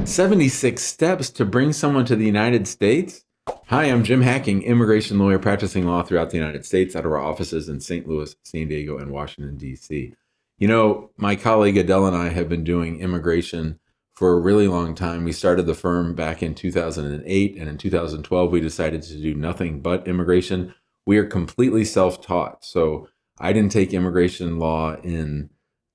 76 steps to bring someone to the United States? Hi, I'm Jim Hacking, immigration lawyer practicing law throughout the United States out of our offices in St. Louis, San Diego, and Washington, D.C. You know, my colleague Adele and I have been doing immigration for a really long time. We started the firm back in 2008, and in 2012, we decided to do nothing but immigration. We are completely self-taught. So I didn't take immigration law in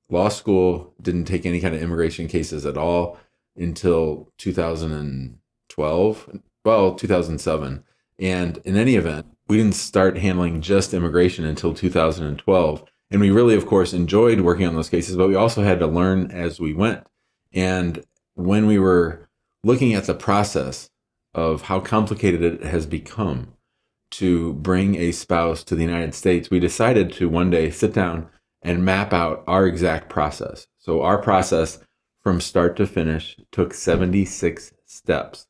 law school, didn't take any kind of immigration cases at all until 2012, well, 2007. And in any event, we didn't start handling just immigration until 2012. And we really, of course, enjoyed working on those cases, but we also had to learn as we went. And when we were looking at the process of how complicated it has become to bring a spouse to the United States, we decided to one day sit down and map out our exact process. So our process from start to finish took 76 steps.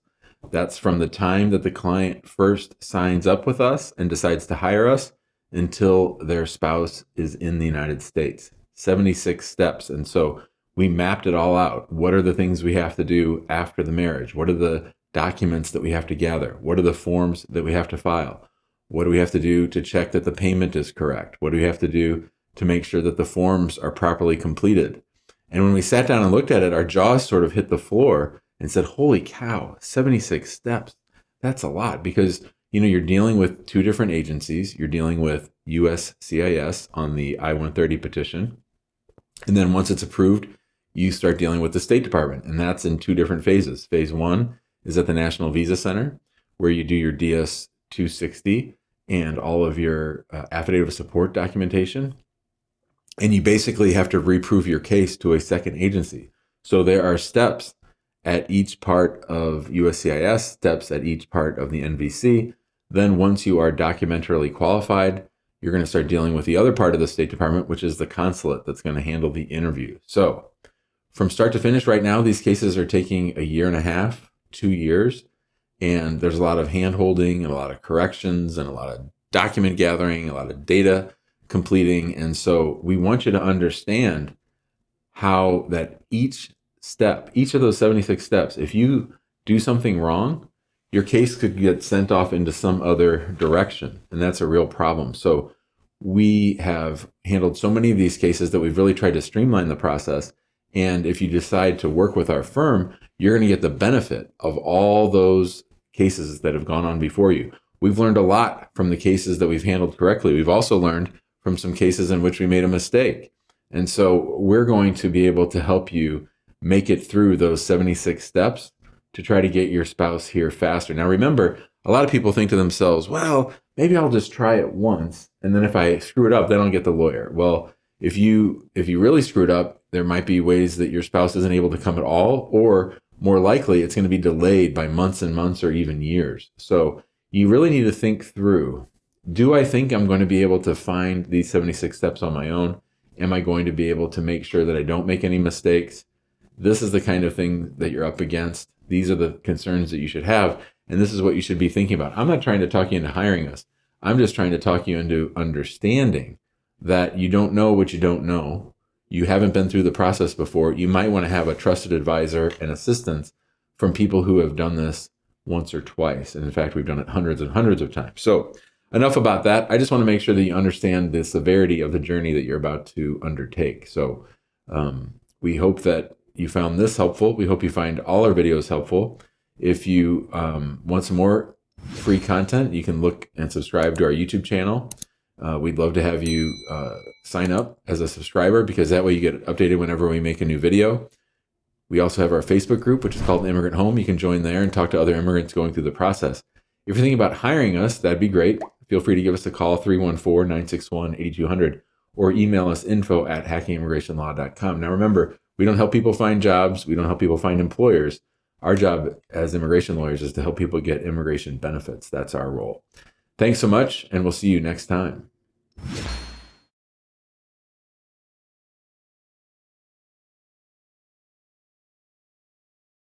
That's from the time that the client first signs up with us and decides to hire us until their spouse is in the United States. 76 steps. And so we mapped it all out. What are the things we have to do after the marriage? What are the documents that we have to gather? What are the forms that we have to file? What do we have to do to check that the payment is correct? What do we have to do to make sure that the forms are properly completed? And when we sat down and looked at it, our jaws sort of hit the floor and said, holy cow, 76 steps. That's a lot because, you know, you're dealing with two different agencies. You're dealing with USCIS on the I-130 petition. And then once it's approved, you start dealing with the State Department. And that's in two different phases. Phase one is at the National Visa Center, where you do your DS 260 and all of your affidavit of support documentation. And you basically have to reprove your case to a second agency. So there are steps at each part of USCIS, steps at each part of the NVC. Then once you are documentarily qualified, you're going to start dealing with the other part of the State Department, which is the consulate that's going to handle the interview. So from start to finish right now, these cases are taking a year and a half, 2 years. And there's a lot of hand-holding and a lot of corrections and a lot of document gathering, a lot of data completing. And so we want you to understand how that each step, each of those 76 steps, if you do something wrong, your case could get sent off into some other direction. And that's a real problem. So we have handled so many of these cases that we've really tried to streamline the process. And if you decide to work with our firm, you're going to get the benefit of all those cases that have gone on before you. We've learned a lot from the cases that we've handled correctly. We've also learned from some cases in which we made a mistake. And so we're going to be able to help you make it through those 76 steps to try to get your spouse here faster. Now, remember, a lot of people think to themselves, well, maybe I'll just try it once. And then if I screw it up, then I'll get the lawyer. Well, if you really screwed up, there might be ways that your spouse isn't able to come at all, or more likely it's going to be delayed by months and months or even years. So you really need to think through, do I think I'm going to be able to find these 76 steps on my own? Am I going to be able to make sure that I don't make any mistakes? This is the kind of thing that you're up against. These are the concerns that you should have. And this is what you should be thinking about. I'm not trying to talk you into hiring us. I'm just trying to talk you into understanding that you don't know what you don't know. You haven't been through the process before. You might want to have a trusted advisor and assistance from people who have done this once or twice. And in fact, we've done it hundreds and hundreds of times. So enough about that. I just want to make sure that you understand the severity of the journey that you're about to undertake. So we hope that you found this helpful. We hope you find all our videos helpful. If you want some more free content, you can look and subscribe to our YouTube channel. We'd love to have you sign up as a subscriber because that way you get updated whenever we make a new video. We also have our Facebook group, which is called Immigrant Home. You can join there and talk to other immigrants going through the process. If you're thinking about hiring us, that'd be great. Feel free to give us a call, 314-961-8200, or email us info@hackingimmigrationlaw.com. Now remember, we don't help people find jobs. We don't help people find employers. Our job as immigration lawyers is to help people get immigration benefits. That's our role. Thanks so much, and we'll see you next time.